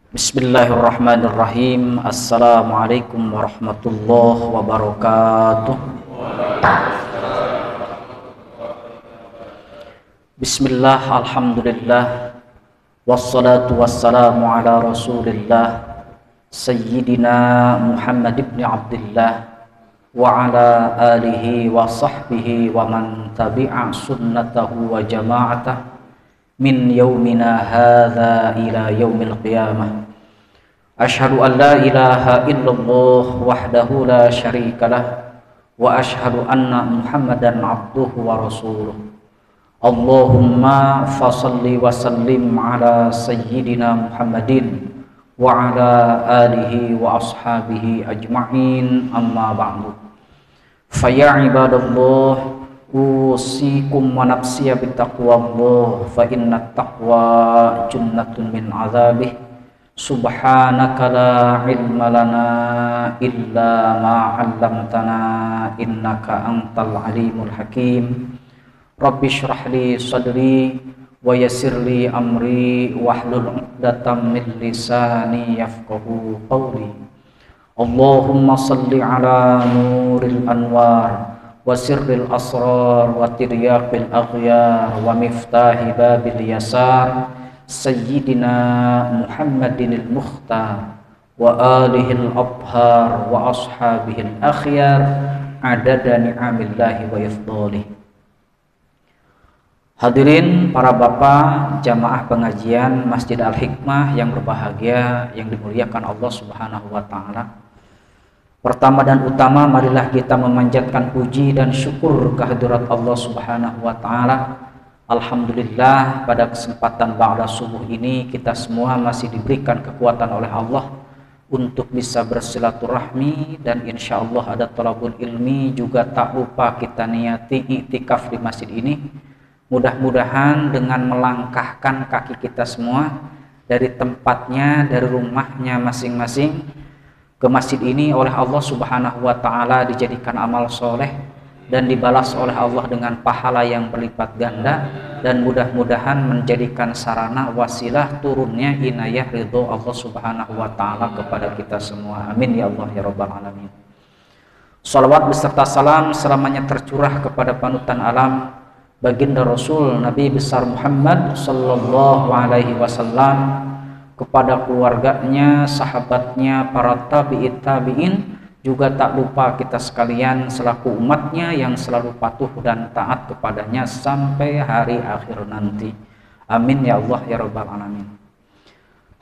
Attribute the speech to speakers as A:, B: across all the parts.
A: Bismillahirrahmanirrahim. Assalamualaikum warahmatullahi wabarakatuh. Bismillah, alhamdulillah, wassalatu wassalamu ala rasulillah Sayyidina Muhammad ibn Abdullah wa ala alihi wa sahbihi wa man tabi'a sunnatahu wa jama'atah min yaumina hadha ila yaumil qiyamah. Ashhadu an la ilaha illallah wahdahu la syarikalah wa ashhadu anna Muhammadan abduhu wa rasuluh. Allahumma fasalli wa sallim ala sayyidina Muhammadin wa ala alihi wa ashabihi ajma'in, amma ba'du. Fa ya ibadallah, usikum wa nafsiya bittaqwallah, fa inna taqwa junnatun min azabih. Subhanaka la ilma lana illa ma 'allamtana innaka antal alimul hakim. Rabbi shrah li sadri wa yassir li amri wahlul 'uqdatam min lisani yafqahu qawli. Allahumma salli ala nuril anwar wa sirril asrar wa tiryaqil aghyar wa miftahi babil yasar Sayyidina Muhammadinil Mukhtar wa alihil abhar wa ashabihil akhyar adada ni'amillahi wa yafdolih. Hadirin para bapak jamaah pengajian Masjid Al-Hikmah yang berbahagia, yang dimuliakan Allah Subhanahu wa ta'ala. Pertama dan utama, marilah kita memanjatkan puji dan syukur kehadirat Allah Subhanahu wa ta'ala. Alhamdulillah, pada kesempatan ba'da subuh ini kita semua masih diberikan kekuatan oleh Allah untuk bisa bersilaturahmi, dan insya Allah ada thalabul ilmi juga. Tak lupa kita niati iktikaf di masjid ini. Mudah-mudahan dengan melangkahkan kaki kita semua dari tempatnya, dari rumahnya masing-masing ke masjid ini oleh Allah Subhanahu wa ta'ala dijadikan amal soleh dan dibalas oleh Allah dengan pahala yang berlipat ganda, dan mudah-mudahan menjadikan sarana wasilah turunnya inayah ridho Allah Subhanahu wa ta'ala kepada kita semua. Amin ya Allah ya rabbal alamin. Salawat beserta salam selamanya tercurah kepada panutan alam, baginda Rasul Nabi besar Muhammad sallallahu alaihi wasallam, kepada keluarganya, sahabatnya, para tabi'in, juga tak lupa kita sekalian selaku umatnya yang selalu patuh dan taat kepadanya sampai hari akhir nanti. Amin ya Allah ya rabbal alamin.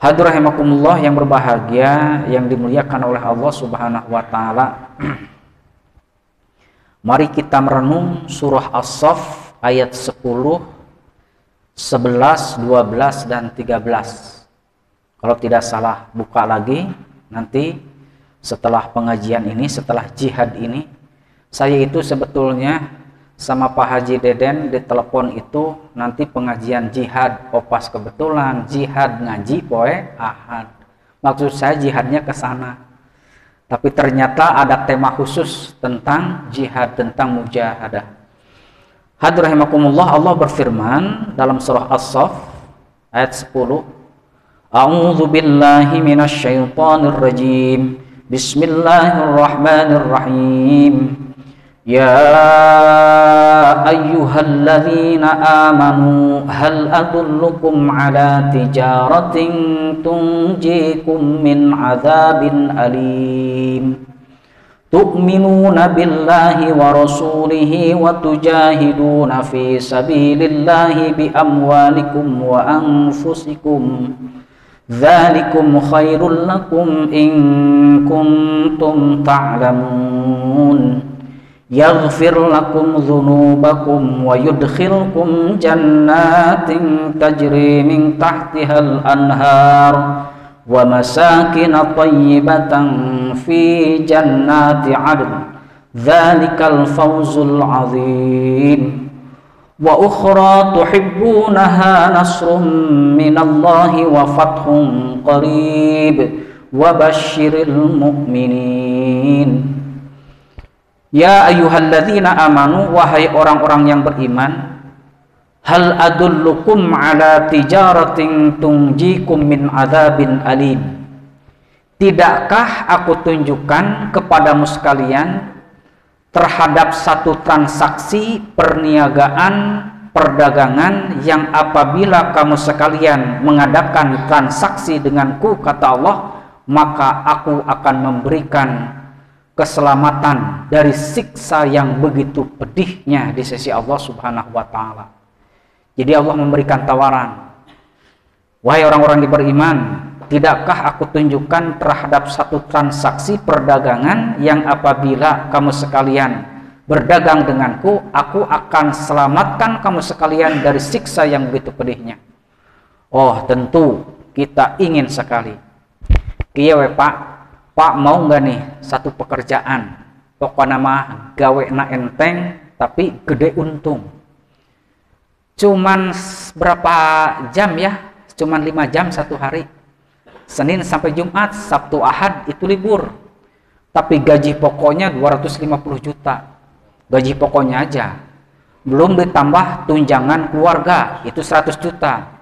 A: Hadirin rahimakumullah yang berbahagia, yang dimuliakan oleh Allah Subhanahu wa ta'ala. Mari kita merenung surah As-Saff ayat 10, 11, 12 dan 13. Kalau tidak salah buka lagi, nanti setelah pengajian ini, setelah jihad ini, saya itu sebetulnya sama Pak Haji Deden di telepon itu nanti pengajian jihad, pas kebetulan jihad ngaji poe ahad. Maksud saya jihadnya ke sana. Tapi ternyata ada tema khusus tentang jihad, tentang mujahadah. Hadirin rahimakumullah, Allah berfirman dalam surah As-Saff ayat 10. A'udzu billahi minasy syaithanir rajim. Bismillahirrahmanirrahim. Ya ayyuhalladzina amanu hal adullukum ala tijaratin tunjikum min adzabin alim. Tu'minuna billahi wa rasulihi wa tujahiduna fi sabilillahi bi amwalikum wa anfusikum. Dzalikum khairul lakum in kuntum ta'lamun. Yaghfir lakum dzunubakum wa yudkhilkum jannatin tajri min tahtihal anhar wa masakin thayyibatan fi jannati 'adn. Dzalikal fawzul 'adzim. Wa ukhra tuhibbunaha nasrun minallahi wa fathun qarib wa basyiril mu'minin. Ya ayyuhalladzina amanu, wahai orang-orang yang beriman, Hal adullukum ala tijaratin tunjikum min adzabin alim. Tidakkah aku tunjukkan kepadamu sekalian terhadap satu transaksi perniagaan, perdagangan yang apabila kamu sekalian mengadakan transaksi denganku, kata Allah, maka aku akan memberikan keselamatan dari siksa yang begitu pedihnya di sisi Allah Subhanahu wa Ta'ala. Jadi Allah memberikan tawaran, wahai orang-orang yang beriman, tidakkah aku tunjukkan terhadap satu transaksi perdagangan yang apabila kamu sekalian berdagang denganku, aku akan selamatkan kamu sekalian dari siksa yang begitu pedihnya. Oh, tentu kita ingin sekali. Kieu we Pak mau nggak nih satu pekerjaan, pokoknya mah gawe na enteng tapi gede untung. Cuman berapa jam ya? Cuman 5 jam satu hari. Senin sampai Jumat, Sabtu Ahad itu libur. Tapi gaji pokoknya 250 juta. Gaji pokoknya aja. Belum ditambah tunjangan keluarga, itu 100 juta.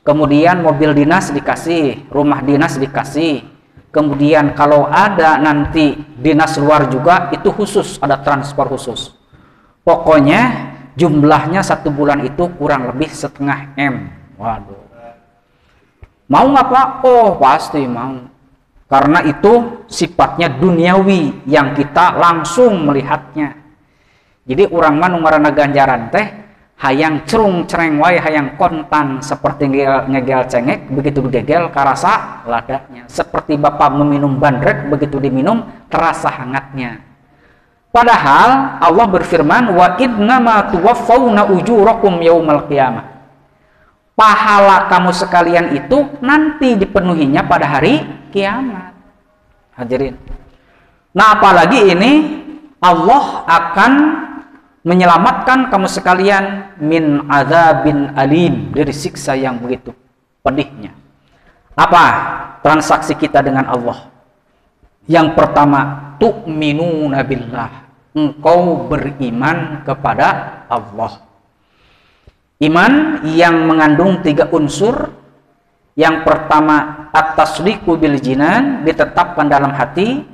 A: Kemudian mobil dinas dikasih, rumah dinas dikasih. Kemudian kalau ada nanti dinas luar juga, itu khusus, ada transfer khusus. Pokoknya jumlahnya satu bulan itu kurang lebih 0,5 M. Waduh. Mau nggak Pak? Oh pasti mau. Karena itu sifatnya duniawi yang kita langsung melihatnya. Jadi orang mah nu ngaranna ganjaran teh hayang cerung cereng wae, hayang kontan seperti ngegel cengek, begitu digegel karasa ladanya. Seperti Bapak meminum bandrek, begitu diminum terasa hangatnya. Padahal Allah berfirman, wa innama tuwaffawna ujurakum yaumal qiyamah. Pahala kamu sekalian itu nanti dipenuhinya pada hari kiamat. Hadirin. Nah, apalagi ini Allah akan menyelamatkan kamu sekalian min adzabin alim, dari siksa yang begitu pedihnya. Apa transaksi kita dengan Allah? Yang pertama, tu'minuna billah. Engkau beriman kepada Allah. Iman yang mengandung 3 unsur. Yang pertama, at-tasdiqu bil jinan, ditetapkan dalam hati.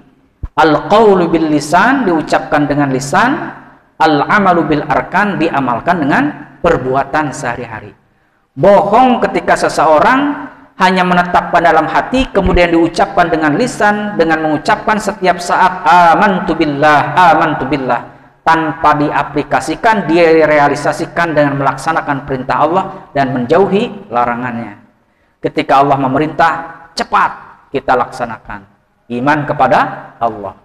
A: Al-qaulu bil lisan, diucapkan dengan lisan. Al-amalu bil arkan, diamalkan dengan perbuatan sehari-hari. Bohong ketika seseorang hanya menetapkan dalam hati, kemudian diucapkan dengan lisan, dengan mengucapkan setiap saat amantu billah, tanpa diaplikasikan, direalisasikan dengan melaksanakan perintah Allah dan menjauhi larangannya. Ketika Allah memerintah, cepat kita laksanakan. Iman kepada Allah.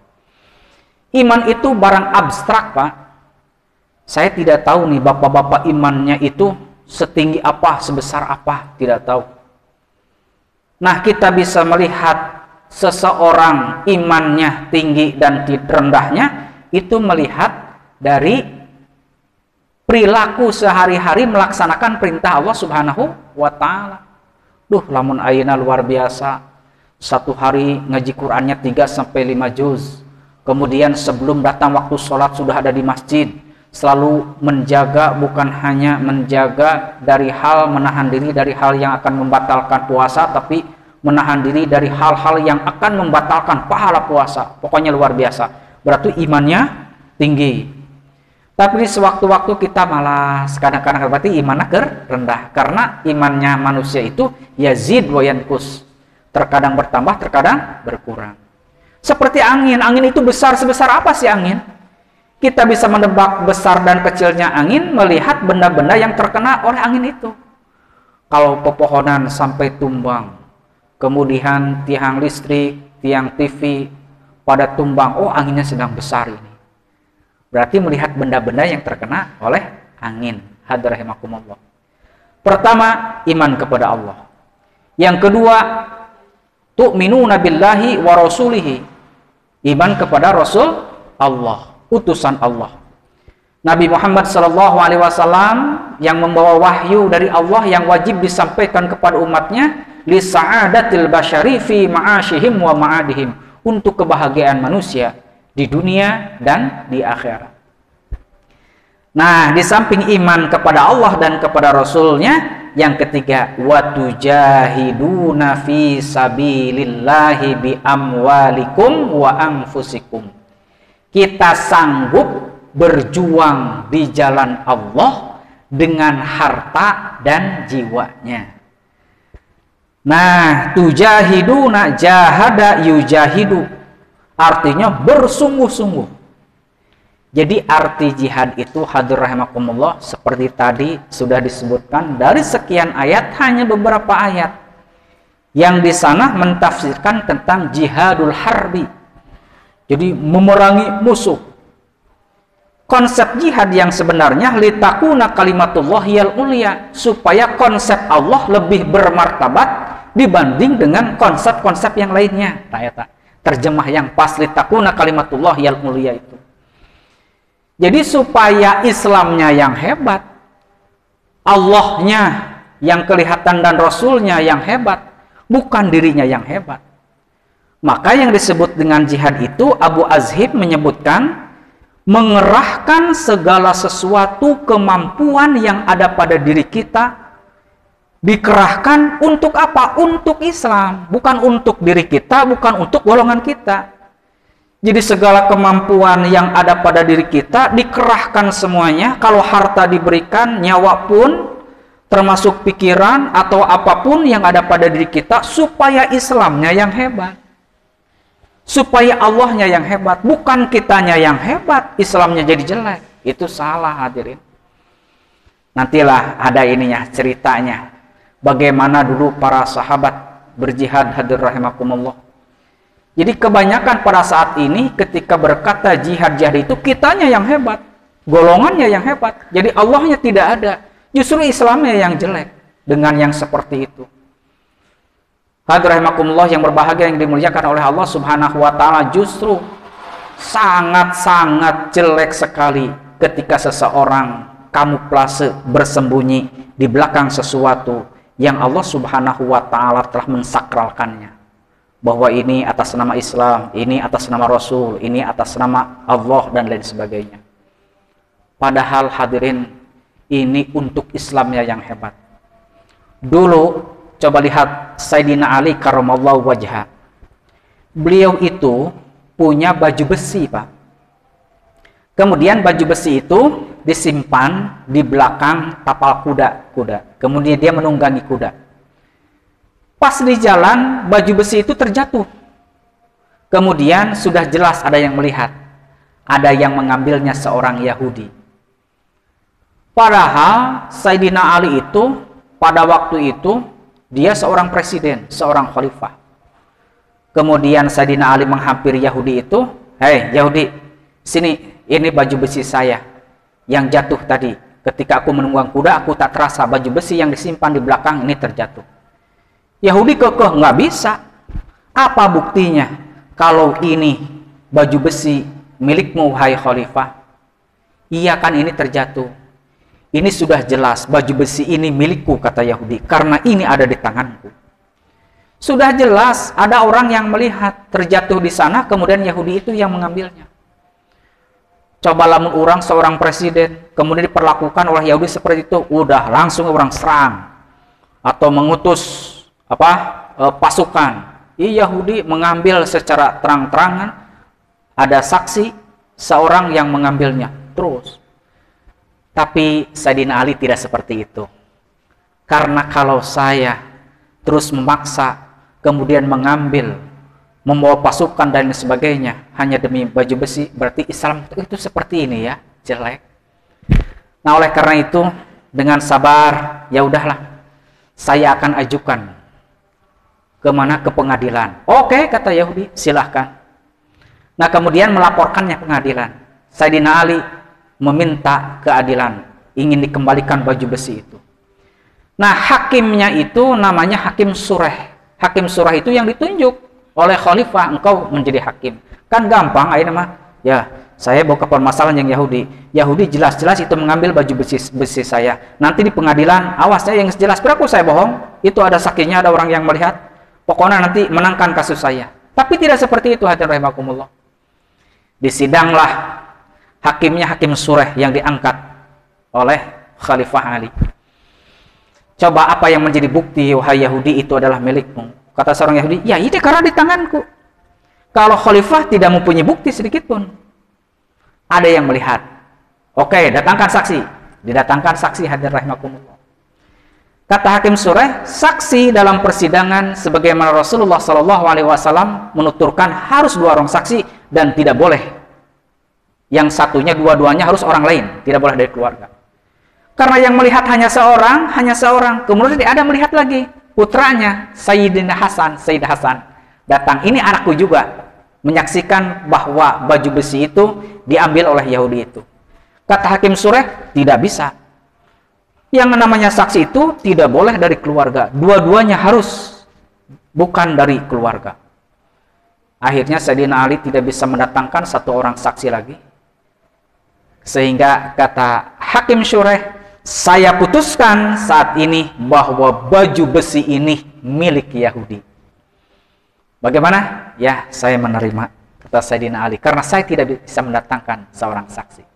A: Iman itu barang abstrak, Pak. Saya tidak tahu nih bapak-bapak imannya itu setinggi apa, sebesar apa, tidak tahu. Nah, kita bisa melihat seseorang imannya tinggi dan rendahnya itu melihat dari perilaku sehari-hari melaksanakan perintah Allah Subhanahu wa Ta'ala. Duh, lamun ayeuna luar biasa. Satu hari ngaji Qur'annya 3-5 juz. Kemudian sebelum datang waktu sholat sudah ada di masjid. Selalu menjaga, bukan hanya menjaga dari hal, menahan diri dari hal yang akan membatalkan puasa, tapi menahan diri dari hal-hal yang akan membatalkan pahala puasa. Pokoknya luar biasa. Berarti imannya tinggi. Tapi di sewaktu-waktu kita malas, kadang-kadang berarti imannya rendah. Karena imannya manusia itu yazid wa yanqus. Terkadang bertambah, terkadang berkurang. Seperti angin. Angin itu besar, sebesar apa sih angin? Kita bisa menebak besar dan kecilnya angin melihat benda-benda yang terkena oleh angin itu. Kalau pepohonan sampai tumbang, kemudian tiang listrik, tiang TV pada tumbang, oh anginnya sedang besar ini. Berarti melihat benda-benda yang terkena oleh angin. Hadrahimakumullah. Pertama, iman kepada Allah. Yang kedua, tu'minuna billahi wa rasulihi. Iman kepada Rasul Allah, utusan Allah. Nabi Muhammad SAW yang membawa wahyu dari Allah yang wajib disampaikan kepada umatnya li sa'adatil basyari fi ma'ashihim wa ma'adihim, untuk kebahagiaan manusia di dunia dan di akhirat. Nah, di samping iman kepada Allah dan kepada Rasulnya, yang ketiga, watujahiduna fi sabilillahi bi amwalikum wa anfusikum. Kita sanggup berjuang di jalan Allah dengan harta dan jiwanya. Nah, tujahiduna, jahada yujahidu, artinya bersungguh-sungguh. Jadi arti jihad itu hadir rahimakumullah seperti tadi sudah disebutkan dari sekian ayat, hanya beberapa ayat yang di sana mentafsirkan tentang jihadul harbi. Jadi memerangi musuh. Konsep jihad yang sebenarnya litakuna kalimatullahiyal ulia, supaya konsep Allah lebih bermartabat dibanding dengan konsep-konsep yang lainnya. Terjemah yang pas, litakuna kalimatullahiyal ulia itu. Jadi supaya Islamnya yang hebat, Allahnya yang kelihatan dan Rasulnya yang hebat, bukan dirinya yang hebat. Maka yang disebut dengan jihad itu, Abu Azhib menyebutkan mengerahkan segala sesuatu kemampuan yang ada pada diri kita, dikerahkan untuk apa? Untuk Islam, bukan untuk diri kita, bukan untuk golongan kita. Jadi segala kemampuan yang ada pada diri kita dikerahkan semuanya. Kalau harta diberikan, nyawa pun, termasuk pikiran atau apapun yang ada pada diri kita, supaya Islamnya yang hebat, supaya Allahnya yang hebat, bukan kitanya yang hebat, Islamnya jadi jelek. Itu salah, hadirin. Nantilah ada ininya, ceritanya bagaimana dulu para sahabat berjihad, hadir rahimakumullah. Jadi kebanyakan pada saat ini ketika berkata jihad-jihad itu, kitanya yang hebat, golongannya yang hebat. Jadi Allahnya tidak ada. Justru Islamnya yang jelek dengan yang seperti itu. Hadirin rahimakumullah yang berbahagia, yang dimuliakan oleh Allah Subhanahu wa taala, justru sangat-sangat jelek sekali ketika seseorang kamuflase, bersembunyi di belakang sesuatu yang Allah Subhanahu wa taala telah mensakralkannya. Bahwa ini atas nama Islam, ini atas nama Rasul, ini atas nama Allah, dan lain sebagainya. Padahal hadirin, ini untuk Islamnya yang hebat. Dulu, coba lihat Sayyidina Ali karramallahu wajhah. Beliau itu punya baju besi, Pak. Kemudian baju besi itu disimpan di belakang tapal kuda. Kemudian dia menunggangi kuda. Pas di jalan, baju besi itu terjatuh. Kemudian sudah jelas ada yang melihat. Ada yang mengambilnya, seorang Yahudi. Padahal Sayyidina Ali itu pada waktu itu dia seorang presiden, seorang khalifah. Kemudian Sayyidina Ali menghampiri Yahudi itu, "Hei Yahudi, sini, ini baju besi saya yang jatuh tadi. Ketika aku menunggang kuda, aku tak terasa baju besi yang disimpan di belakang ini terjatuh." Yahudi kekeh, nggak bisa. Apa buktinya kalau ini baju besi milikmu, wahai khalifah? Iya kan, ini terjatuh. Ini sudah jelas baju besi ini milikku, kata Yahudi, karena ini ada di tanganku. Sudah jelas ada orang yang melihat terjatuh di sana, kemudian Yahudi itu yang mengambilnya. Coba lamun orang seorang presiden kemudian diperlakukan oleh Yahudi seperti itu, udah langsung orang serang atau mengutus pasukan. Yahudi mengambil secara terang-terangan, ada saksi seorang yang mengambilnya terus. Tapi Sayyidina Ali tidak seperti itu. Karena kalau saya terus memaksa, kemudian mengambil, membawa pasukan dan sebagainya hanya demi baju besi, berarti Islam itu seperti ini ya, jelek. Nah, oleh karena itu dengan sabar, ya udahlah, saya akan ajukan kemana? Ke pengadilan. Oke, kata Yahudi, silahkan. Nah, kemudian melaporkannya pengadilan. Sayyidina Ali meminta keadilan, ingin dikembalikan baju besi itu. Nah, hakimnya itu namanya Hakim Surah. Hakim Surah itu yang ditunjuk oleh khalifah, engkau menjadi hakim. Kan gampang, ayo nama. Ya, saya bawa ke permasalahan yang Yahudi. Yahudi jelas-jelas itu mengambil baju besi saya. Nanti di pengadilan, awas ya, yang jelas berapa saya bohong. Itu ada saksinya, ada orang yang melihat. Pokoknya nanti menangkan kasus saya. Tapi tidak seperti itu, hadirin rahimakumullah. Disidanglah hakimnya Hakim Surah yang diangkat oleh Khalifah Ali. Coba apa yang menjadi bukti wahai Yahudi itu adalah milikmu? Kata seorang Yahudi, ya ini karena di tanganku. Kalau Khalifah tidak mempunyai bukti sedikit pun. Ada yang melihat. Oke, datangkan saksi. Didatangkan saksi, hadir rahimakumullah. Kata Hakim Sureh, saksi dalam persidangan sebagaimana Rasulullah SAW menuturkan harus 2 orang saksi dan tidak boleh yang satunya, dua-duanya harus orang lain, tidak boleh dari keluarga. Karena yang melihat hanya seorang. Kemudian ada melihat lagi putranya Sayyidina Hasan, Sayyid Hasan datang. Ini anakku juga, menyaksikan bahwa baju besi itu diambil oleh Yahudi itu. Kata Hakim Sureh, tidak bisa. Yang namanya saksi itu tidak boleh dari keluarga. Dua-duanya harus bukan dari keluarga. Akhirnya Sayyidina Ali tidak bisa mendatangkan 1 orang saksi lagi. Sehingga kata Hakim Sureh, saya putuskan saat ini bahwa baju besi ini milik Yahudi. Bagaimana? Ya, saya menerima, kata Sayyidina Ali, karena saya tidak bisa mendatangkan seorang saksi.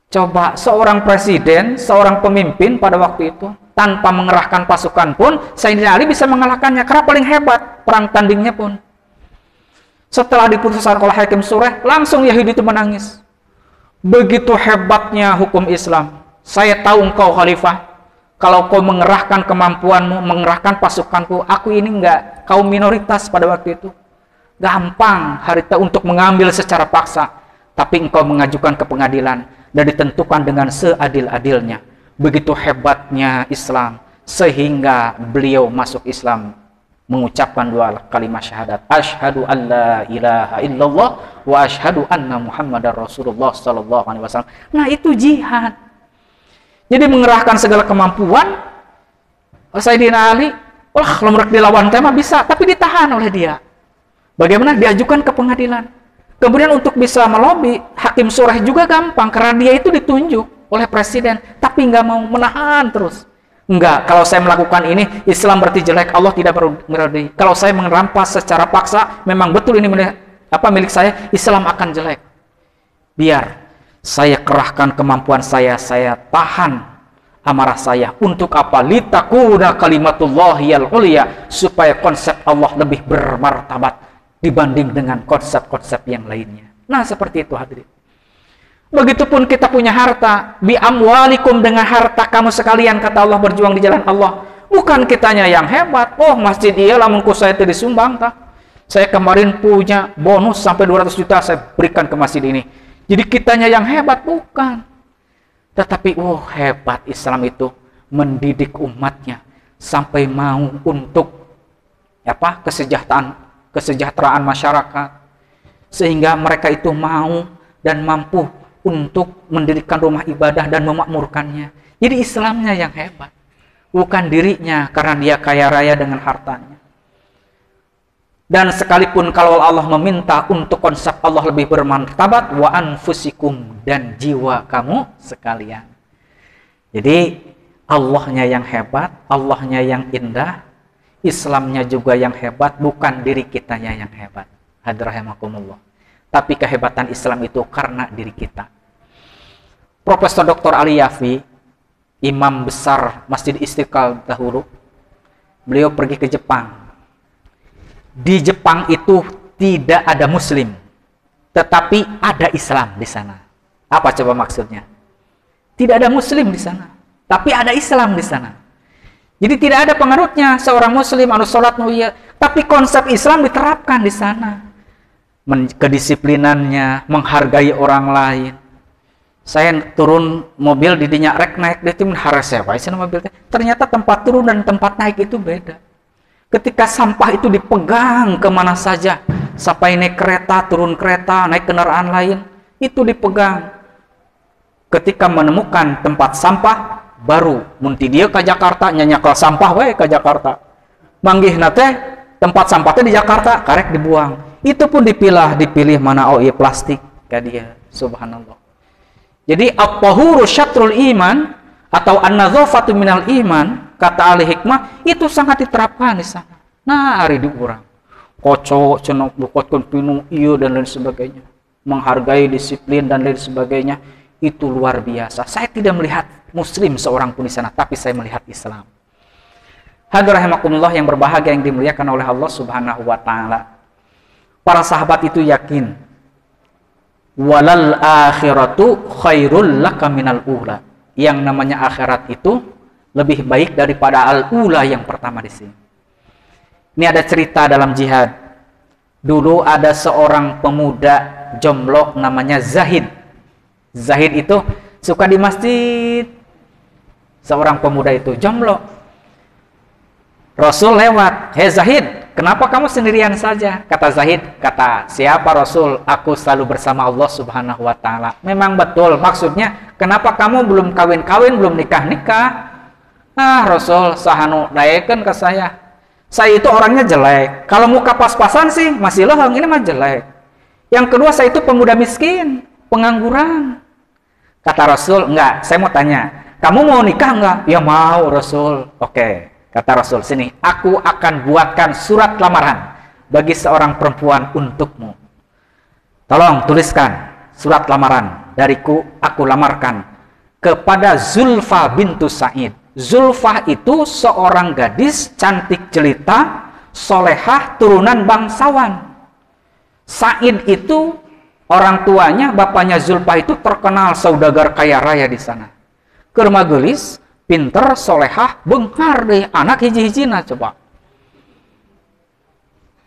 A: Coba seorang presiden, seorang pemimpin pada waktu itu, tanpa mengerahkan pasukan pun, Sayyidina Ali bisa mengalahkannya, karena paling hebat perang tandingnya pun. Setelah diputuskan oleh Hakim Sureh, langsung Yahudi itu menangis. Begitu hebatnya hukum Islam. Saya tahu engkau khalifah, kalau kau mengerahkan kemampuanmu, mengerahkan pasukanku, aku ini enggak, kaum minoritas pada waktu itu. Gampang harita untuk mengambil secara paksa, tapi engkau mengajukan ke pengadilan dan ditentukan dengan seadil-adilnya. Begitu hebatnya Islam, sehingga beliau masuk Islam, mengucapkan 2 kalimat syahadat, asyhadu an la ilaha illallah wa asyhadu anna muhammadar rasulullah sallallahu alaihi wasallam. Nah, itu jihad. Jadi mengerahkan segala kemampuan. Sayyidina Ali, kalau mereka dilawan tema bisa, tapi ditahan oleh dia. Bagaimana? Diajukan ke pengadilan. Kemudian untuk bisa melobi, Hakim Sureh juga gampang, karena dia itu ditunjuk oleh presiden, tapi nggak mau, menahan terus. Enggak, kalau saya melakukan ini, Islam berarti jelek, Allah tidak meridai. Kalau saya merampas secara paksa, memang betul ini milik saya, Islam akan jelek. Biar saya kerahkan kemampuan saya tahan amarah saya. Untuk apa? Litakuna kalimatullahiyal ulia, supaya konsep Allah lebih bermartabat dibanding dengan konsep-konsep yang lainnya. Nah, seperti itu hadirin. Begitupun kita punya harta, bi amwalikum, dengan harta kamu sekalian, kata Allah, berjuang di jalan Allah. Bukan kitanya yang hebat. Oh, masjid iyalah mengku saya itu disumbang tak. Saya kemarin punya bonus sampai 200 juta saya berikan ke masjid ini. Jadi kitanya yang hebat, bukan. Tetapi hebat Islam itu mendidik umatnya sampai mau untuk kesejahteraan masyarakat, sehingga mereka itu mau dan mampu untuk mendirikan rumah ibadah dan memakmurkannya. Jadi Islamnya yang hebat, bukan dirinya karena dia kaya raya dengan hartanya. Dan sekalipun kalau Allah meminta untuk konsep Allah lebih bermartabat, wa anfusikum, dan jiwa kamu sekalian. Jadi Allahnya yang hebat, Allahnya yang indah, Islamnya juga yang hebat, bukan diri kitanya yang hebat. Hadrahimakumullah. Tapi kehebatan Islam itu karena diri kita. Profesor Dr. Ali Yafi, imam besar Masjid Istiqlal dahulu, beliau pergi ke Jepang. Di Jepang itu tidak ada Muslim, tetapi ada Islam di sana. Apa coba maksudnya? Tidak ada Muslim di sana, tapi ada Islam di sana. Jadi tidak ada pengarutnya seorang Muslim anu sholat nuya, tapi konsep Islam diterapkan di sana. Kedisiplinannya, menghargai orang lain. Saya turun mobil didinya rek naik, dia itu menharap mobil. Ternyata tempat turun dan tempat naik itu beda. Ketika sampah itu dipegang kemana saja, sampai naik kereta, turun kereta, naik kendaraan lain, itu dipegang. Ketika menemukan tempat sampah, baru munti dia ke Jakarta, nyanyakal sampah wae ke Jakarta. Manggih nate tempat sampahnya di Jakarta, karek dibuang. Itu pun dipilih mana plastik ke dia. Subhanallah. Jadi at-tahuru syatrul iman atau an-nadzafatu minal iman, kata ahli hikmah, itu sangat diterapkan di sana. Nah, hari di urang kocok cenok bukotkeun pinu ieu dan lain sebagainya, menghargai disiplin dan lain sebagainya, itu luar biasa. Saya tidak melihat muslim seorang pun di sana, tapi saya melihat Islam. Hadirin rahimakumullah yang berbahagia yang dimuliakan oleh Allah Subhanahu wa taala. Para sahabat itu yakin, walal akhiratu khairul laka minal ula. Yang namanya akhirat itu lebih baik daripada al-ula yang pertama di sini. Ini ada cerita dalam jihad. Dulu ada seorang pemuda jomblo namanya Zahid. Zahid itu suka di masjid. Seorang pemuda itu jomblo. Rasul lewat, "Hei Zahid, kenapa kamu sendirian saja?" Kata Zahid, kata, "Siapa Rasul? Aku selalu bersama Allah Subhanahu wa taala." Memang betul, maksudnya, "Kenapa kamu belum kawin-kawin, belum nikah-nikah?" "Ah, Rasul, sahanu daekeun ke saya. Saya itu orangnya jelek. Kalau muka pas-pasan sih masih leheng, ini mah jelek. Yang kedua, saya itu pemuda miskin, pengangguran." Kata Rasul, "Enggak, saya mau tanya, kamu mau nikah enggak?" "Ya mau, Rasul." "Oke." Kata Rasul, "Sini, aku akan buatkan surat lamaran bagi seorang perempuan untukmu. Tolong tuliskan surat lamaran dariku, aku lamarkan kepada Zulfa bintu Sa'id." Zulfa itu seorang gadis cantik jelita, solehah, turunan bangsawan. Sa'id itu orang tuanya, bapaknya Zulfa itu terkenal saudagar kaya raya di sana. Keur magelis, pinter, solehah, benghar deh, anak hiji-hijina coba.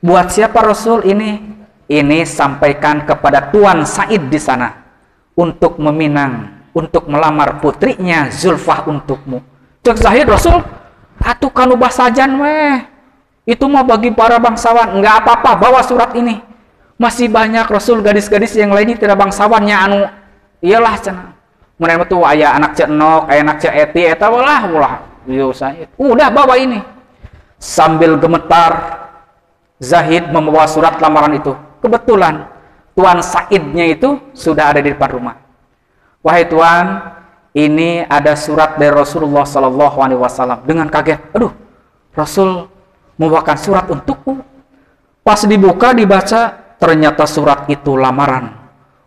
A: Buat siapa Rasul ini? Ini sampaikan kepada Tuan Sa'id di sana untuk meminang, untuk melamar putrinya Zulfah untukmu. Cek Zahid, "Rasul, atuh kanu basajan weh. Itu mah bagi para bangsawan." "Enggak apa-apa, bawa surat ini. Masih banyak Rasul gadis-gadis yang lainnya tidak bangsawannya anu iyalah cenah. Mun tuh aya anak cek Nok, aya anak cek Eti eta ulah yo Zahid. Udah bawa ini." Sambil gemetar Zahid membawa surat lamaran itu. Kebetulan Tuan Saidnya itu sudah ada di depan rumah. "Wahai Tuan, ini ada surat dari Rasulullah Sallallahu Alaihi Wasallam." Dengan kaget, "Aduh, Rasul membawakan surat untukku." Pas dibuka, dibaca, ternyata surat itu lamaran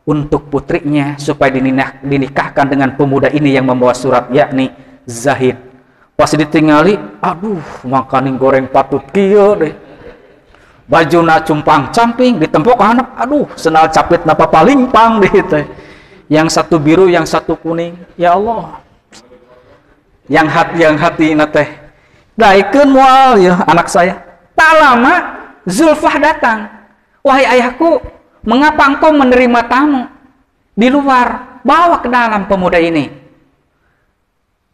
A: untuk putrinya supaya dinikahkan dengan pemuda ini yang membawa surat, yakni Zahid. Pas ditinggali, aduh, makanin goreng patut kieu deh. Bajuna cumpang-camping, ditempok anak, aduh, senal capit napa paling pang deh teh. Yang satu biru, yang satu kuning. Ya Allah. Yang hati teh. Daikeun moal ya anak saya. Tak lama Zulfah datang. "Wahai ayahku, mengapa engkau menerima tamu di luar? Bawa ke dalam pemuda ini."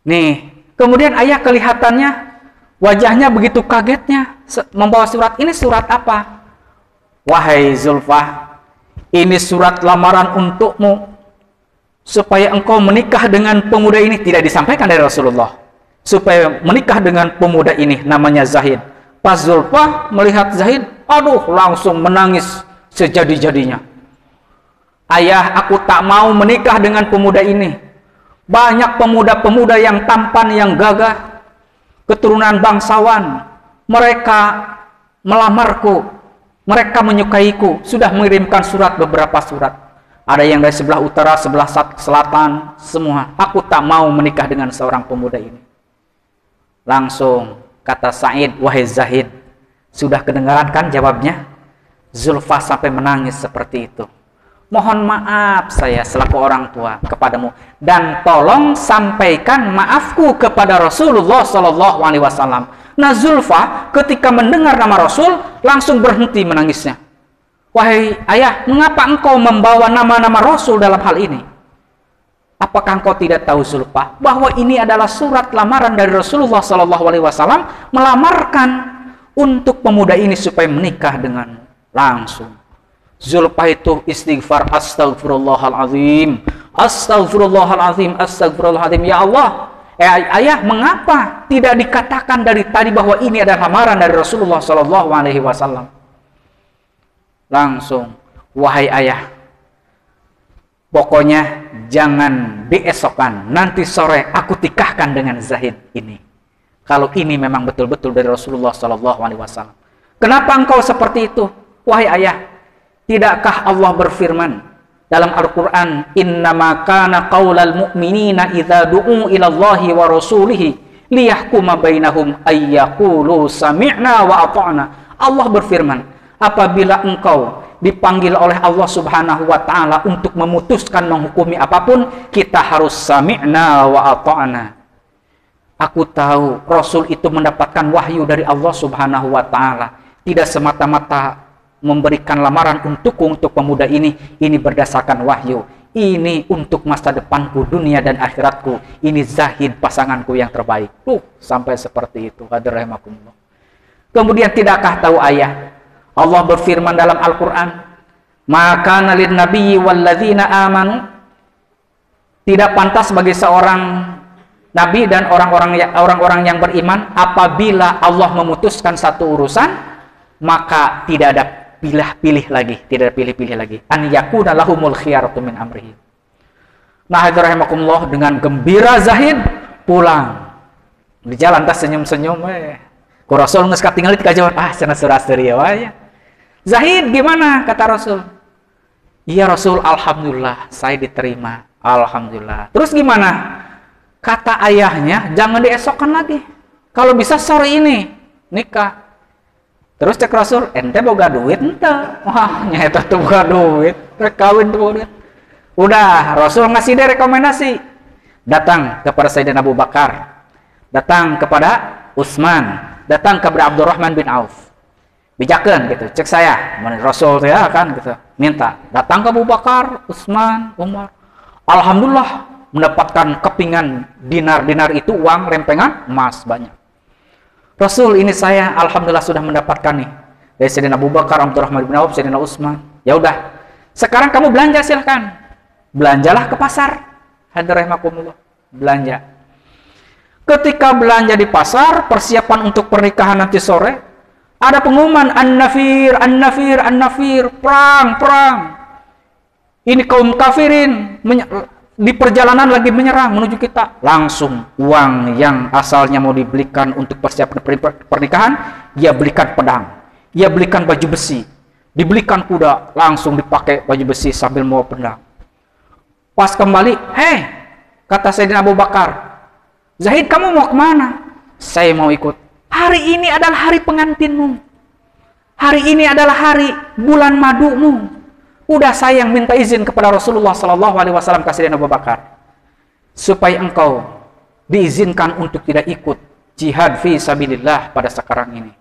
A: Nih, kemudian ayah kelihatannya wajahnya begitu kagetnya membawa surat. "Ini surat apa?" "Wahai Zulfah, ini surat lamaran untukmu supaya engkau menikah dengan pemuda ini." Tidak disampaikan dari Rasulullah. Supaya menikah dengan pemuda ini namanya Zahid. Pas Zulfah melihat Zahid, aduh, langsung menangis sejadi-jadinya. "Ayah, aku tak mau menikah dengan pemuda ini. Banyak pemuda-pemuda yang tampan, yang gagah, keturunan bangsawan. Mereka melamarku, mereka menyukaiku, sudah mengirimkan surat, beberapa surat. Ada yang dari sebelah utara, sebelah selatan, semua. Aku tak mau menikah dengan seorang pemuda ini." Langsung kata Sa'id, "Wahai Zahid, sudah kedengaran kan jawabnya?" Zulfah sampai menangis seperti itu. "Mohon maaf saya selaku orang tua kepadamu, dan tolong sampaikan maafku kepada Rasulullah Sallallahu Alaihi Wasallam." Nah, Zulfah ketika mendengar nama Rasul langsung berhenti menangisnya. "Wahai ayah, mengapa engkau membawa nama-nama Rasul dalam hal ini? Apakah engkau tidak tahu Zulfah bahwa ini adalah surat lamaran dari Rasulullah Sallallahu Alaihi Wasallam melamarkan untuk pemuda ini supaya menikah dengan langsung." Zulfah itu istighfar, "Astagfirullahaladzim, astagfirullahaladzim, astagfirullahaladzim. Ya Allah, ayah, mengapa tidak dikatakan dari tadi bahwa ini adalah lamaran dari Rasulullah Sallallahu Alaihi Wasallam?" Langsung, "Wahai ayah, pokoknya jangan diesokan, nanti sore aku tikahkan dengan Zahid ini. Kalau ini memang betul-betul dari Rasulullah Sallallahu Alaihi Wasallam." "Kenapa engkau seperti itu?" "Wahai ayah, tidakkah Allah berfirman dalam Al-Qur'an, innama kana qaulal mu'minina idza du'u ila Allahi wa rasulihi liyahkuma bainahum ayyaqulu sami'na wa ata'na. Allah berfirman, apabila engkau dipanggil oleh Allah Subhanahu wa taala untuk memutuskan menghukumi apapun, kita harus sami'na wa ata'na. Aku tahu Rasul itu mendapatkan wahyu dari Allah Subhanahu wa taala, tidak semata-mata memberikan lamaran untukku, untuk pemuda ini berdasarkan wahyu. Ini untuk masa depanku, dunia dan akhiratku. Ini Zahid, pasanganku yang terbaik. Sampai seperti itu. Hadirahmakumullah. Kemudian tidakkah tahu ayah? Allah berfirman dalam Al-Quran, maka nalin nabiyyi walladzina amanu, tidak pantas bagi seorang nabi dan orang-orang yang beriman, apabila Allah memutuskan satu urusan, maka tidak ada pilih-pilih lagi, tidak ada pilih-pilih lagi. An yakuna lahumul khiyaratu min amrihi. Nah, hadirahmakumullah, dengan gembira Zahid pulang. Di jalan tas senyum-senyum, ku Rasul geus katingali ti kajawan, cenah suraseureun ya. Zahid gimana? Kata Rasul. Iya Rasul, alhamdulillah saya diterima. Alhamdulillah. Terus gimana? Kata ayahnya, jangan diesokkan lagi. Kalau bisa sore ini nikah. Terus cek Rasul, ente boga duit ente. Wah, nyata tuh boga duit. Kawin tuh boga duit. Udah, Rasul ngasih dia rekomendasi. Datang kepada Sayyidina Abu Bakar. Datang kepada Utsman. Datang kepada Abdurrahman bin Auf. Bijakeun gitu, cek saya. Rasul ya kan gitu. Minta. Datang ke Abu Bakar, Utsman, Umar. Alhamdulillah mendapatkan kepingan dinar-dinar itu, uang rempengan emas banyak. Rasul, ini saya alhamdulillah sudah mendapatkan nih dari Sayyidina Abu Bakar, Abdurrahman bin Auf, Sayyidina Utsman. Ya udah, sekarang kamu belanja silahkan. Belanjalah ke pasar. Hadirahmakumullah. Belanja. Ketika belanja di pasar, persiapan untuk pernikahan nanti sore, ada pengumuman an-nafir, an-nafir, an-nafir, perang, perang. Ini kaum kafirin di perjalanan lagi menyerang menuju kita. Langsung uang yang asalnya mau dibelikan untuk persiapan pernikahan, dia belikan pedang, dia belikan baju besi, dibelikan kuda, langsung dipakai baju besi sambil mau pedang. Pas kembali, kata Sayyidina Abu Bakar, Zahid, kamu mau kemana? Saya mau ikut. Hari ini adalah hari pengantinmu, hari ini adalah hari bulan madumu. Udah saya yang minta izin kepada Rasulullah SAW ke Sayyidina Abu Bakar, supaya engkau diizinkan untuk tidak ikut jihad fi sabilillah pada sekarang ini.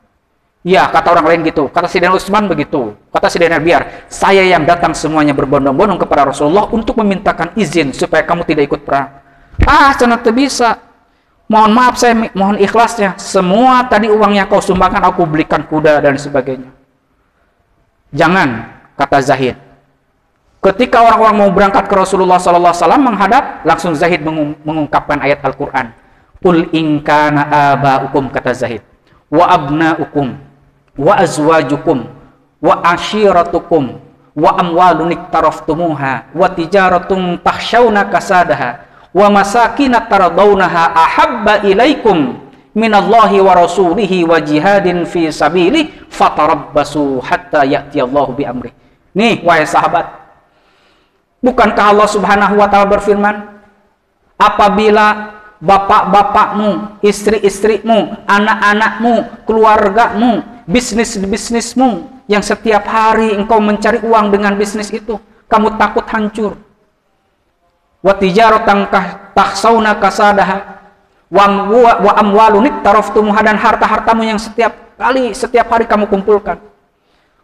A: Ya, kata orang lain gitu, kata Sayyidina Utsman begitu, kata Sayyidina, biar saya yang datang semuanya berbondong-bondong kepada Rasulullah untuk memintakan izin supaya kamu tidak ikut perang. Cenah teu bisa. Mohon maaf, saya mohon ikhlasnya. Semua tadi uang yang kau sumbangkan aku belikan kuda dan sebagainya. Jangan, kata Zahid. Ketika orang-orang mau berangkat ke Rasulullah SAW menghadap, langsung Zahid mengungkapkan ayat Al-Quran. Qul in kana aba'ukum, kata Zahid, wa abna'ukum, wa azwajukum, wa ashiratukum, wa amwalun iktaraftumuha, wa tijaratun takhshawna kasadaha, wa masakinat taradawnaha ahabba ilaikum minallahi wa rasulihi wa jihadin fi sabili fatarabbasu hatta ya'tiyallahu bi amri. Nih, wahai sahabat, bukankah Allah Subhanahu wa taala berfirman, apabila bapak-bapakmu, istri-istrimu, anak-anakmu, keluargamu, bisnis-bisnismu yang setiap hari engkau mencari uang dengan bisnis itu, kamu takut hancur. Wa tijaratan takhshawna kasadaha wa amwalun iktaraftumuha, dan harta-hartamu yang setiap hari kamu kumpulkan.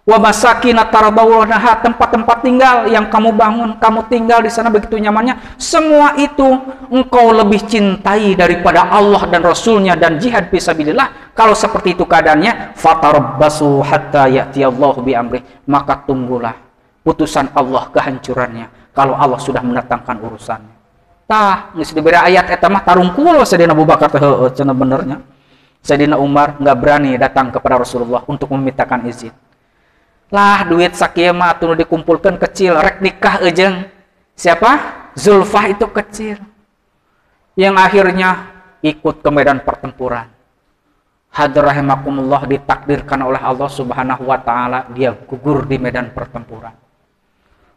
A: Wa masakinat taradawnaha, tempat-tempat tinggal yang kamu bangun, kamu tinggal di sana begitu nyamannya. Semua itu engkau lebih cintai daripada Allah dan Rasulnya dan jihad fisabilillah. Kalau seperti itu keadaannya, fatarabbasu hatta ya'tiyallahu bi amri, maka tunggulah putusan Allah, kehancurannya, kalau Allah sudah mendatangkan urusannya. Tah, geus diberi ayat eta mah tarungkul Sayyidina Abu Bakar teh heueuh cenah benernya. Sayyidina Umar enggak berani datang kepada Rasulullah untuk memintakan izin. Lah, duit sakieu mah atuh dikumpulkeun kecil, rek nikah eujeng. Siapa? Zulfah itu kecil. Yang akhirnya ikut ke medan pertempuran. Hadrahimakumullah, ditakdirkan oleh Allah Subhanahu wa taala dia gugur di medan pertempuran.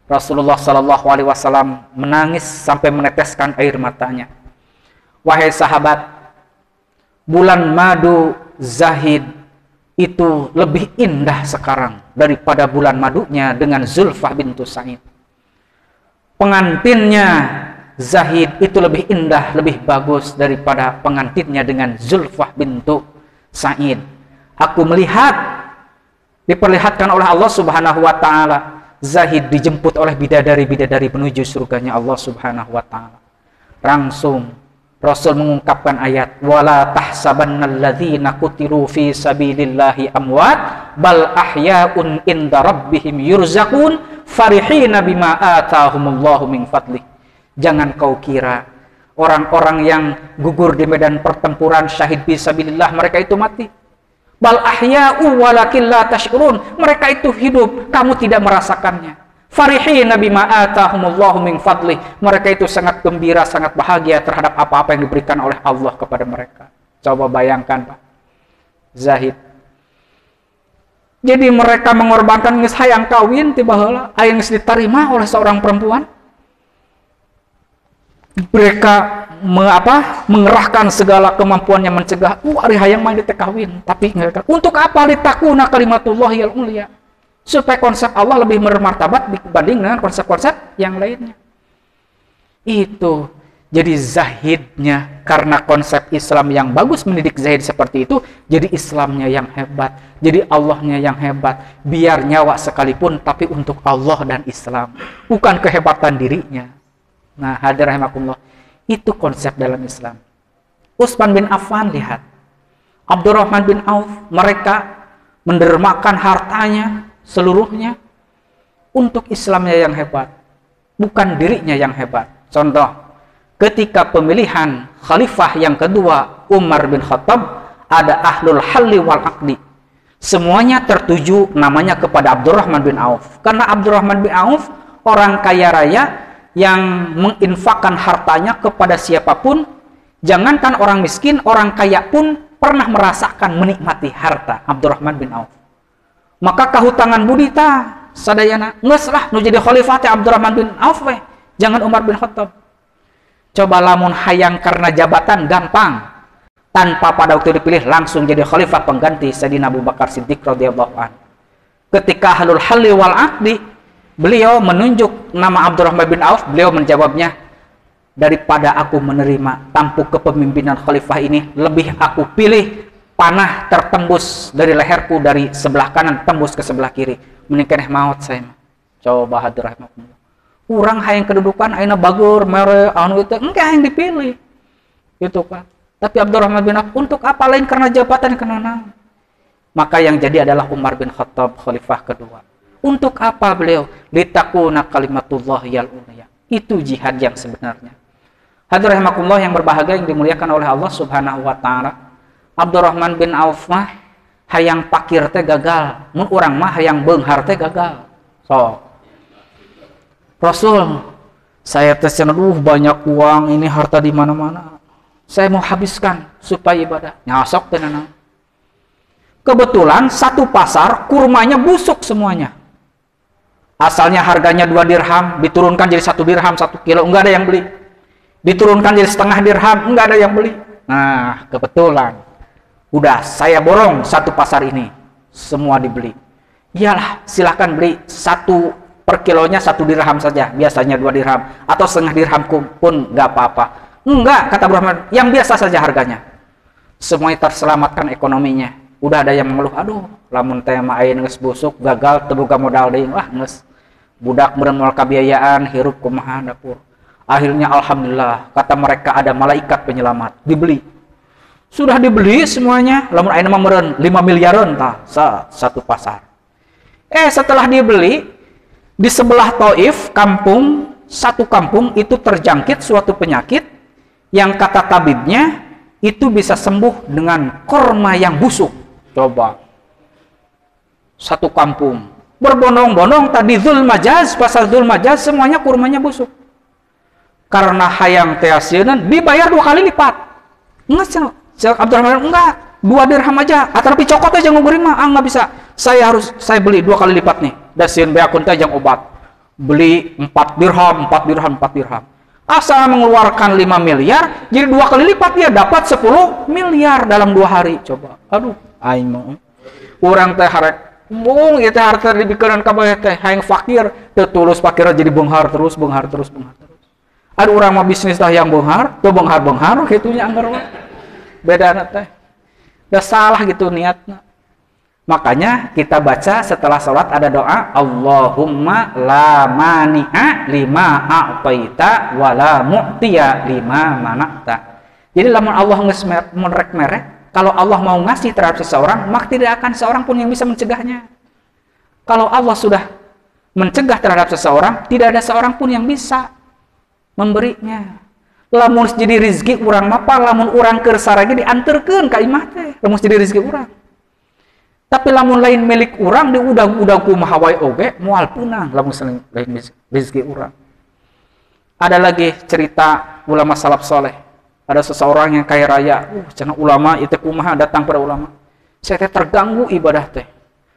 A: Rasulullah Shallallahu Alaihi Wasallam menangis sampai meneteskan air matanya. Wahai sahabat, bulan madu Zahid itu lebih indah sekarang daripada bulan madunya dengan Zulfah bintu Sa'id. Pengantinnya Zahid itu lebih indah, lebih bagus daripada pengantinnya dengan Zulfah bintu Sa'id. Aku melihat, diperlihatkan oleh Allah Subhanahu wa Ta'ala, Zahid dijemput oleh bidadari-bidadari menuju surganya Allah Subhanahu wa Ta'ala. Langsung Rasul mengungkapkan ayat, wala tahsabannalladzina qutilu fi sabilillahi amwat bal ahya'un inda rabbihim yurzaqun farihina bima atahumullahu min fadlih. Jangan kau kira orang-orang yang gugur di medan pertempuran syahid fisabilillah mereka itu mati. Bal ahya'u walakin la tash'urun. Mereka itu hidup, kamu tidak merasakannya. Farihina bima atahumullahu min fadlih. Mereka itu sangat gembira, sangat bahagia terhadap apa-apa yang diberikan oleh Allah kepada mereka. Coba bayangkan, Pak. Zahid. Jadi mereka mengorbankan geus hayang kawin tiba heula, aya geus diterima oleh seorang perempuan. Mereka mengerahkan segala kemampuannya mencegah, ari hayang mah ditekawin, tapi enggak. Untuk apa litakuna kalimatullahil ulia? Supaya konsep Allah lebih bermartabat dibanding dengan konsep-konsep yang lainnya. Itu jadi zahidnya, karena konsep Islam yang bagus mendidik zahid seperti itu, jadi Islamnya yang hebat, jadi Allahnya yang hebat. Biar nyawa sekalipun tapi untuk Allah dan Islam, bukan kehebatan dirinya. Nah, hadir rahimakumullah, itu konsep dalam Islam. Utsman bin Affan, lihat Abdurrahman bin Auf, mereka mendermakan hartanya seluruhnya untuk Islamnya yang hebat, bukan dirinya yang hebat. Contoh, ketika pemilihan khalifah yang kedua Umar bin Khattab, ada ahlul halli wal aqdi, semuanya tertuju namanya kepada Abdurrahman bin Auf, karena Abdurrahman bin Auf orang kaya raya yang menginfakkan hartanya kepada siapapun. Jangankan orang miskin, orang kaya pun pernah merasakan menikmati harta Abdurrahman bin Auf. Maka kahutangan budi ta sadayana geus lah nu jadi khalifah teh Abdurrahman bin Auf we, jangan Umar bin Khattab. Coba lamun hayang karena jabatan gampang, tanpa pada waktu dipilih langsung jadi khalifah pengganti Sayyidina Abu Bakar Siddiq radhiyallahu anhu. Ketika ahlul halli wal aqdi, beliau menunjuk nama Abdurrahman bin Auf, beliau menjawabnya, daripada aku menerima tampuk kepemimpinan khalifah ini, lebih aku pilih panah tertembus dari leherku dari sebelah kanan tembus ke sebelah kiri, mending keneh maut saya. Coba hadir rahimakumullah. Urang hayang kedudukan ayeuna bagur mere anu itu engke hayang dipilih. Gitu kan. Tapi Abdurrahman bin Auf untuk apa lain karena jabatan kenana. Maka yang jadi adalah Umar bin Khattab khalifah kedua. Untuk apa beliau? Litakuna kalimatullahil ulia. Itu jihad yang sebenarnya. Hadir rahimakumullah yang berbahagia yang dimuliakan oleh Allah Subhanahu wa taala. Abdurrahman bin Auf mah hayang pakir teh gagal, mun urang mah hayang beunghar teh gagal. So, Rasul, saya teh banyak uang, ini harta di mana-mana. Saya mau habiskan supaya ibadah. Nyasok teh nana. Kebetulan satu pasar kurmanya busuk semuanya. Asalnya harganya 2 dirham, diturunkan jadi 1 dirham 1 kilo, enggak ada yang beli. Diturunkan jadi setengah dirham, enggak ada yang beli. Nah, kebetulan udah saya borong satu pasar ini, semua dibeli. Iyalah, silahkan beli 1 per kilonya 1 dirham saja, biasanya 2 dirham atau setengah dirham pun nggak apa-apa. Enggak, kata Brahman, yang biasa saja harganya. Semuanya terselamatkan ekonominya. Udah ada yang mengeluh, aduh, lamun teh mah aya geus busuk, gagal teu boga modal deui. Wah, geus budak meureun moal kabiayaan, hirup kumaha dapur. Akhirnya alhamdulillah, kata mereka ada malaikat penyelamat, dibeli. Sudah dibeli semuanya, lamun ayeuna mah meureun 5 miliaran tah satu pasar. Setelah dibeli, di sebelah Taif, satu kampung itu terjangkit suatu penyakit yang kata tabibnya itu bisa sembuh dengan korma yang busuk. Coba. Satu kampung berbondong-bondong tadi Dzulmajaz, pasar Dzulmajaz semuanya kurmanya busuk. Karena hayang teasieun dibayar 2 kali lipat. Enggak, Abdurrahman enggak, 2 dirham aja. Tapi cokot aja ngugurin mah, enggak bisa. Saya beli 2 kali lipat nih. Da sieun beakun teh jeung obat. beli 4 dirham, 4 dirham, 4 dirham. Asal mengeluarkan 5 miliar, jadi 2 kali lipat dia dapat 10 miliar dalam 2 hari. Coba, aduh, aing mau. Urang teh harek, mung itu harta dibikeun kabeh teh, hayang fakir, teu tulus fakir jadi beunghar terus, beunghar terus, beunghar terus. Ada orang mah bisnis tah yang beunghar, teu beunghar-beunghar kitunya anggar mah. Bedana teh. Da salah gitu niatna. Makanya kita baca setelah sholat ada doa Allahumma la mani'a lima a'taita wa la mu'tiya lima mana'ta. Jadi lamun Allah merek-merek, kalau Allah mau ngasih terhadap seseorang, maka tidak akan seorang pun yang bisa mencegahnya. Kalau Allah sudah mencegah terhadap seseorang, tidak ada seorang pun yang bisa memberinya. Lamun jadi rizki urang mapa, lamun urang keur saragi dianterkeun ka imah teh, lamun jadi rizki urang. Tapi lamun lain milik urang di udah kumaha wae oge moal punang lamun lain rezeki urang. Ada lagi cerita ulama salaf soleh. Ada seseorang yang kaya raya, cenah ulama itu kumaha datang pada ulama. Saya teh terganggu ibadah teh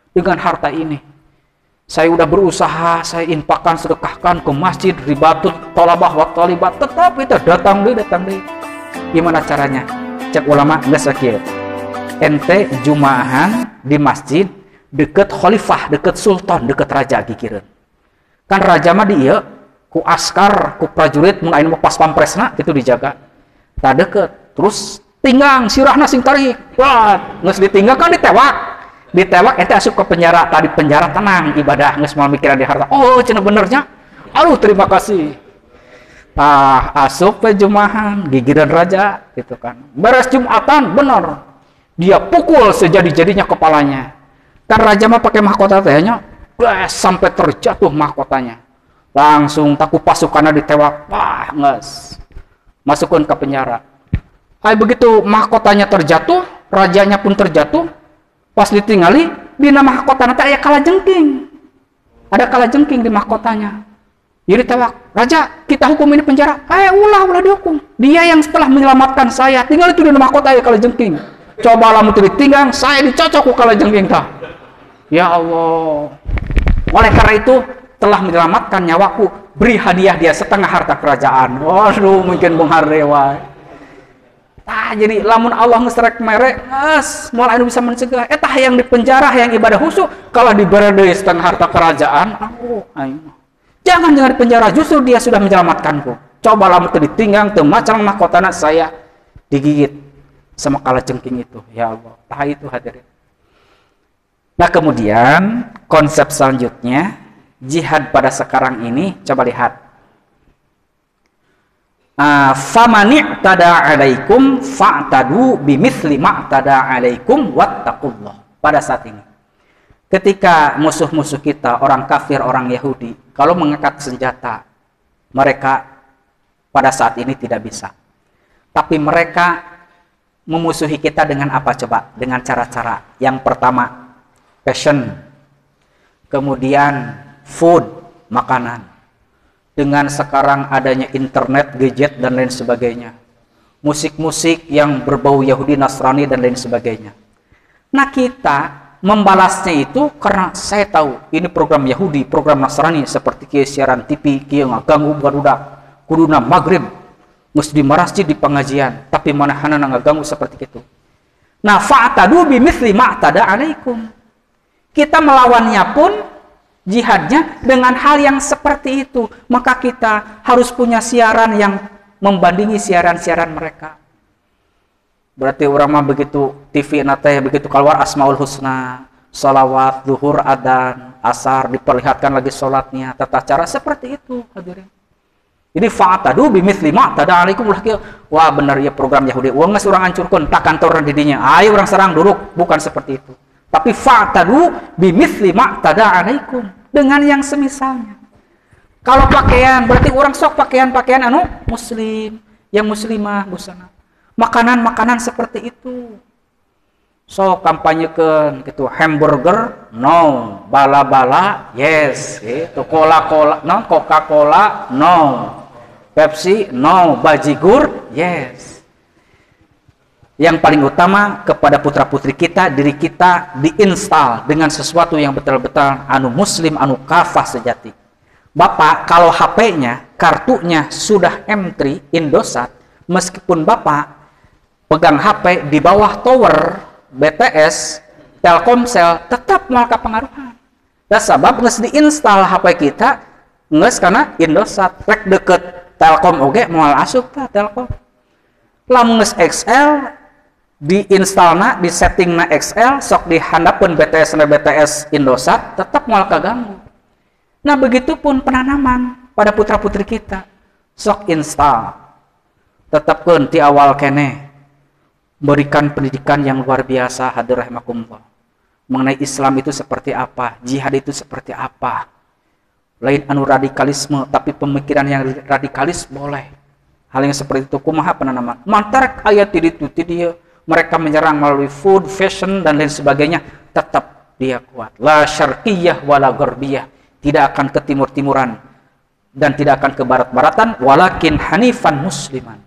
A: dengan harta ini. Saya udah berusaha, saya infakkan, sedekahkan ke masjid, ribatut, tolabah, wa tolibat, tetap itu datang deh. Gimana caranya? Cek ulama geus sakieu. Ente jumaahan di masjid deket khalifah, deket sultan, deket raja gigireun. Kan raja mah di ieu ku askar, ku prajurit mun aya pas pampresna itu dijaga. Tah deket, terus tinggang sirahna sing tarik. Wah, geus ditinggal kan ditewak. Ditewak ente asup ke penjara, tadi penjara tenang ibadah geus moal mikiran di harta. Oh, cenah benernya. Aduh, terima kasih. Tah asup ke jumaahan gigireun raja gitu kan. Beres Jumatan bener. Dia pukul sejadi-jadinya kepalanya. Kan raja mah pakai mahkota tehnya, sampai terjatuh mahkotanya. Langsung taku pasukannya ditewak, wah nges. Masukkan ke penjara. Begitu mahkotanya terjatuh, rajanya pun terjatuh. Pas ditinggali, dina mahkotanya teh aya kalajengking. Ada kalajengking di mahkotanya. Jadi tewak, raja kita hukum ini penjara. Ulah dihukum. Dia yang setelah menyelamatkan saya, tinggal itu di mahkota aya kalajengking. Coba lamun teu ditinggang, saya dicocok ku kalajengking tah. Ya Allah. Oleh karena itu telah menyelamatkan nyawaku, beri hadiah dia setengah harta kerajaan. Waduh, mungkin beunghar dewa. Jadi lamun Allah geus rek merek, geus moal anu bisa mencegah. Eta yang di penjara, yang ibadah khusyuk, kalau diberi deui setengah harta kerajaan, jangan di penjara, justru dia sudah menyelamatkanku. Coba lamun teu ditinggang, teu macang mahkotana saya digigit sama kalajengking itu, ya Allah. Itu hadirin. Nah kemudian konsep selanjutnya jihad pada sekarang ini, coba lihat. Famani' tada alaikum fa'tadu bimithli ma'tada alaikum wattaqullah. Pada saat ini, ketika musuh-musuh kita, orang kafir, orang Yahudi, kalau mengangkat senjata, mereka pada saat ini tidak bisa. Tapi mereka memusuhi kita dengan apa coba? Dengan cara-cara. Yang pertama, fashion. Kemudian food, makanan. Dengan sekarang adanya internet, gadget dan lain sebagainya. Musik-musik yang berbau Yahudi, Nasrani dan lain sebagainya. Nah kita membalasnya itu karena saya tahu ini program Yahudi, program Nasrani seperti siaran TV, kieu ngaganggu budak-budak. Kuduna maghrib mesti di masjid di pengajian, tapi manahana ngaganggu seperti itu. Nah, fa'tadu bimithli ma'tada alaikum. Kita melawannya pun jihadnya dengan hal yang seperti itu. Maka kita harus punya siaran yang membandingi siaran-siaran mereka. Berarti orang mah begitu TV nate begitu keluar Asmaul Husna, salawat, zuhur, adzan, asar diperlihatkan lagi salatnya, tata cara seperti itu hadirin. Jadi fa'tadu bimithli ma'tada alaikum. Wah benar ya program Yahudi. Wah geus urang hancurkeun tak kantor didinya. Ayo urang serang duduk, bukan seperti itu. Tapi fa'tadu bimithli ma'tada alaikum, dengan yang semisalnya. Kalau pakaian berarti orang sok pakaian-pakaian anu muslim, yang muslimah busana. Makanan-makanan seperti itu. So kampanyekeun gitu, hamburger no, bala-bala yes, gitu. Coca-Cola no, Coca-Cola no, Pepsi no, bajigur yes. Yang paling utama kepada putra-putri kita, diri kita diinstal dengan sesuatu yang betul-betul anu muslim, anu kafah sejati. Bapak kalau HP-nya, kartunya sudah M3 Indosat, meskipun Bapak pegang HP di bawah tower BTS, Telkomsel, tetap mau kepengaruhan. Dan sebab nges diinstal HP kita, nges karena Indosat, rek deket Telkom oge mau asup ta Telkom. Lamun nges XL, diinstalna, disettingna XL, sok dihandapun BTS na BTS Indosat, tetap mau kaganggu. Nah begitupun penanaman pada putra-putri kita, sok install, tetapkan di awal kene, berikan pendidikan yang luar biasa hadir rahimakumullah, mengenai Islam itu seperti apa, jihad itu seperti apa, lain anu radikalisme, tapi pemikiran yang radikalis boleh, hal yang seperti itu kumaha penanaman, mantar ayat itu dia, mereka menyerang melalui food, fashion dan lain sebagainya, tetap dia kuat, la syarqiyah wala gharbiyah, tidak akan ke timur-timuran dan tidak akan ke barat-baratan, walakin hanifan musliman.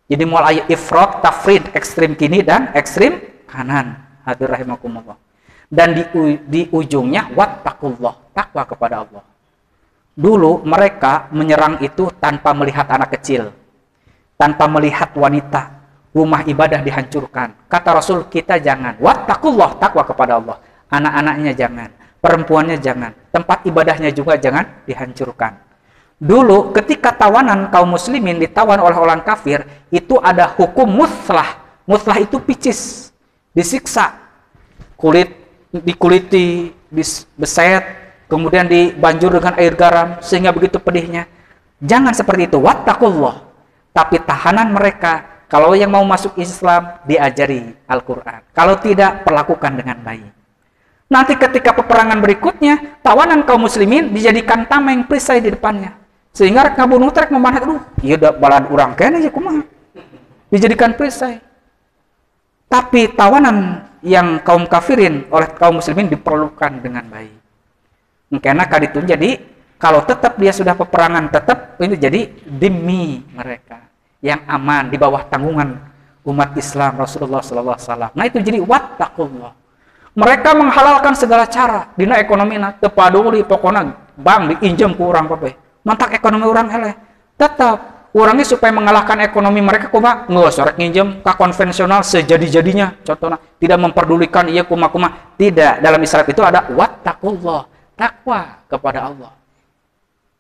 A: Jadi mulai ifrat, tafrid, ekstrim kini dan ekstrim kanan. Hadir rahimakumullah. Dan di ujungnya wattaqullah, takwa kepada Allah. Dulu mereka menyerang itu tanpa melihat anak kecil, tanpa melihat wanita, rumah ibadah dihancurkan. Kata Rasul, kita jangan. Wattaqullah, takwa kepada Allah. Anak-anaknya jangan, perempuannya jangan, tempat ibadahnya juga jangan dihancurkan. Dulu ketika tawanan kaum muslimin ditawan oleh orang kafir, itu ada hukum muslah. Muslah itu picis, disiksa, kulit dikuliti, dibeset, kemudian dibanjur dengan air garam sehingga begitu pedihnya. Jangan seperti itu. Wattaqullah. Tapi tahanan mereka, kalau yang mau masuk Islam diajari Al-Qur'an. Kalau tidak, perlakukan dengan baik. Nanti ketika peperangan berikutnya, tawanan kaum muslimin dijadikan tameng perisai di depannya. Sehingga ngabunuh trek memanah, aduh, iya udah balad urang kene ya kumaha. Dijadikan perisai. Tapi tawanan yang kaum kafirin oleh kaum muslimin diperlukan dengan baik. Karena kali itu jadi, kalau tetap dia sudah peperangan, tetap ini jadi demi mereka yang aman di bawah tanggungan umat Islam Rasulullah SAW. Nah itu jadi wattaqullah. Mereka menghalalkan segala cara dina ekonomi na tepaduli pokoknya bang diinjam ku urang babe. Mantak ekonomi orang eleh. Tetap orangnya supaya mengalahkan ekonomi mereka kumaha ngeus rek nginjem ka konvensional sejadi-jadinya. Contohnya tidak memperdulikan ieu kumaha-kumaha. Tidak, dalam Islam itu ada wattaqullah, takwa kepada Allah.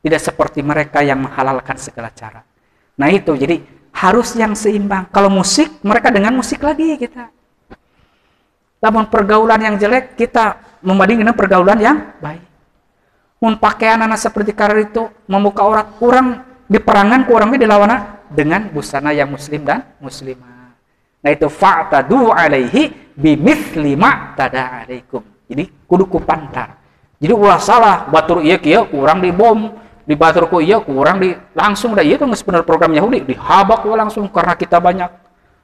A: Tidak seperti mereka yang menghalalkan segala cara. Nah itu jadi harus yang seimbang. Kalau musik, mereka dengan musik lagi kita. Namun pergaulan yang jelek, kita membandingkan dengan pergaulan yang baik. Mun pakaian anak seperti karir itu membuka aurat, kurang di perangan, kurangnya dilawan dengan busana yang muslim dan muslimah. Nah itu fa'tadu alaihi bimithli ma'tada alaikum. Jadi kudu ku pantar. Jadi ulah salah batur ieu kieu kurang dibom, di batur ku ieu kurang di langsung da ieu geus bener program Yahudi dihabak langsung karena kita banyak.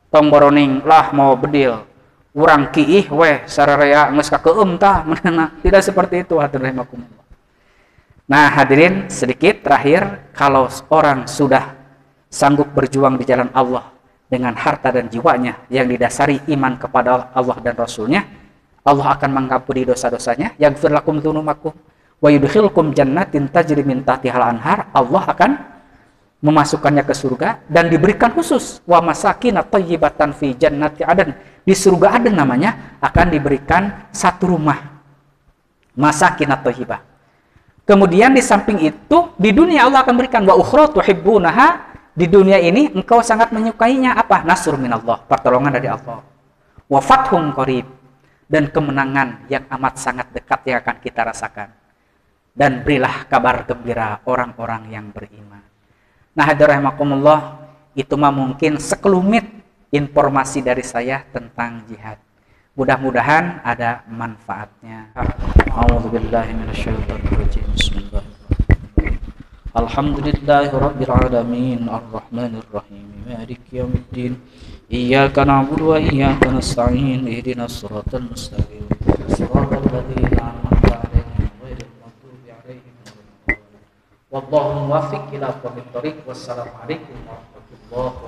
A: Tong boroning lah mau bedil. Urang kiih weh sararea geus kakeum tah menana. Tidak seperti itu hadirin rahimakumullah. Nah, hadirin sedikit terakhir, kalau orang sudah sanggup berjuang di jalan Allah dengan harta dan jiwanya yang didasari iman kepada Allah dan Rasulnya, Allah akan mengampuni dosa-dosanya, yaghfir lakum dzunubakum wa yudkhilkum jannatin tajri min tahtihal anhar. Allah akan memasukkannya ke surga dan diberikan khusus wa masakin thayyibatan fi jannati adan. Di surga Aden namanya akan diberikan satu rumah. Masakin thayyibah. Kemudian di samping itu di dunia Allah akan berikan wa ukhra tuhibbunaha. Di dunia ini engkau sangat menyukainya apa? Nasrun minallah, pertolongan dari Allah. Wa fathun qarib, dan kemenangan yang amat sangat dekat yang akan kita rasakan. Dan berilah kabar gembira orang-orang yang beriman. Nah, hadirin rahimakumullah, itu mah mungkin sekelumit informasi dari saya tentang jihad. Mudah-mudahan ada manfaatnya. A'udzubillahi minasyaitonirrajim. Bismillahirrahmanirrahim. Alhamdulillahirabbil alamin arrahmanir rahim maliki yaumiddin. Iyyaka na'budu wa iyyaka nasta'in. Ihdinas siratal mustaqim. Siratal ladzina an'amta 'alaihim ghairil maghdubi 'alaihim waladdallin. Wallahu muwaffiq ila aqwamit thoriq. Wassalamu alaikum warahmatullahi wabarakatuh.